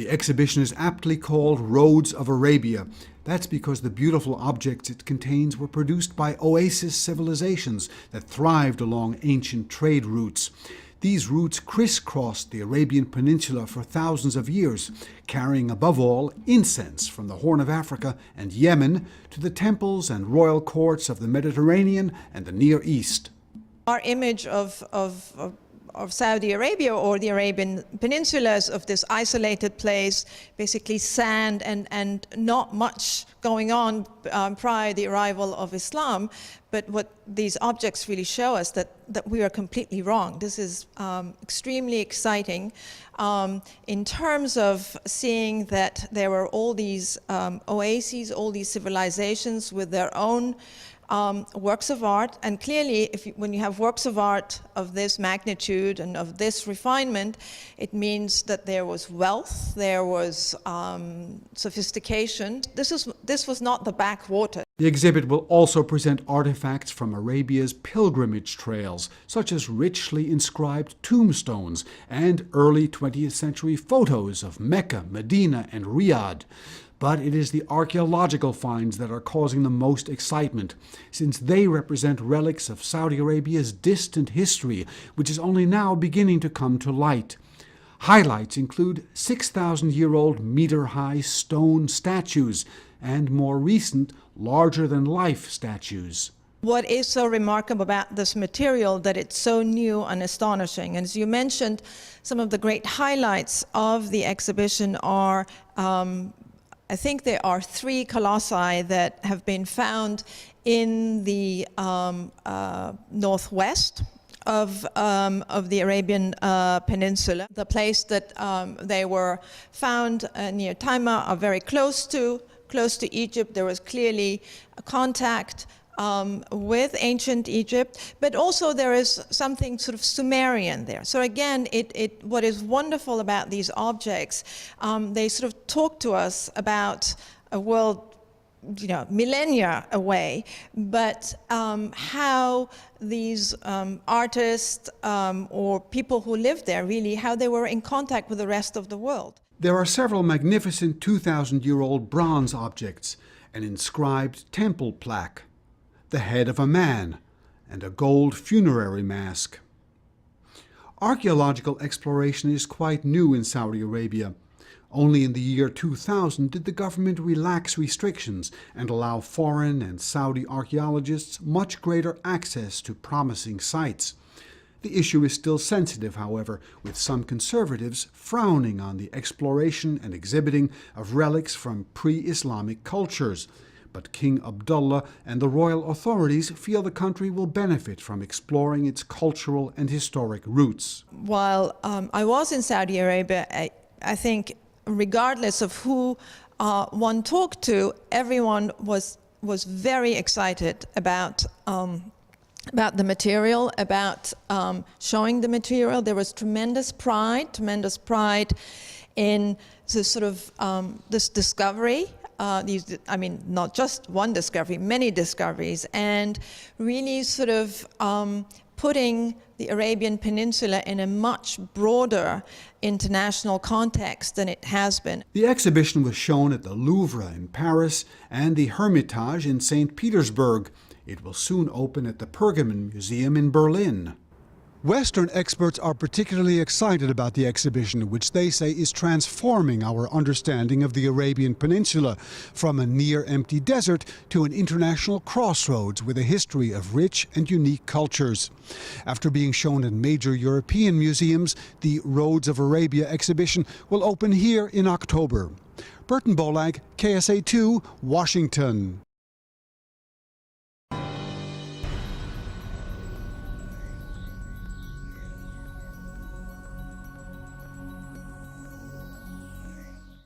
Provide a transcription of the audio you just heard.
The exhibition is aptly called Roads of Arabia. That's because the beautiful objects it contains were produced by oasis civilizations that thrived along ancient trade routes. These routes crisscrossed the Arabian Peninsula for thousands of years, carrying above all incense from the Horn of Africa and Yemen to the temples and royal courts of the Mediterranean and the Near East. Our image of Saudi Arabia or the Arabian Peninsula is of this isolated place, basically sand and not much going on prior to the arrival of Islam. But what these objects really show us that we are completely wrong. This is extremely exciting in terms of seeing that there were all these oases, all these civilizations with their own works of art, and clearly when you have works of art of this magnitude and of this refinement, it means that there was wealth, there was sophistication. This was not the backwater. The exhibit will also present artifacts from Arabia's pilgrimage trails, such as richly inscribed tombstones and early 20th century photos of Mecca, Medina, and Riyadh. But it is the archaeological finds that are causing the most excitement, since they represent relics of Saudi Arabia's distant history, which is only now beginning to come to light. Highlights include 6,000-year-old meter-high stone statues and more recent, larger-than-life statues. What is so remarkable about this material that it's so new and astonishing? And as you mentioned, some of the great highlights of the exhibition are I think there are 3 colossi that have been found in the northwest of the Arabian Peninsula. The place that they were found near Taima are very close to Egypt. There was clearly a contact with ancient Egypt, but also there is something sort of Sumerian there. So again, what is wonderful about these objects, they sort of talk to us about a world, millennia away, but how these artists or people who lived there really, how they were in contact with the rest of the world. There are several magnificent 2,000-year-old bronze objects, an inscribed temple plaque, the head of a man, and a gold funerary mask. Archaeological exploration is quite new in Saudi Arabia. Only in the year 2000 did the government relax restrictions and allow foreign and Saudi archaeologists much greater access to promising sites. The issue is still sensitive, however, with some conservatives frowning on the exploration and exhibiting of relics from pre-Islamic cultures. But King Abdullah and the royal authorities feel the country will benefit from exploring its cultural and historic roots. While I was in Saudi Arabia, I think regardless of who one talked to, everyone was very excited about the material, about showing the material. There was tremendous pride in the sort of this discovery. Not just one discovery, many discoveries, and really sort of putting the Arabian Peninsula in a much broader international context than it has been. The exhibition was shown at the Louvre in Paris and the Hermitage in St. Petersburg. It will soon open at the Pergamon Museum in Berlin. Western experts are particularly excited about the exhibition, which they say is transforming our understanding of the Arabian Peninsula from a near-empty desert to an international crossroads with a history of rich and unique cultures. After being shown in major European museums, the Roads of Arabia exhibition will open here in October. Burton Bolag, KSA2, Washington.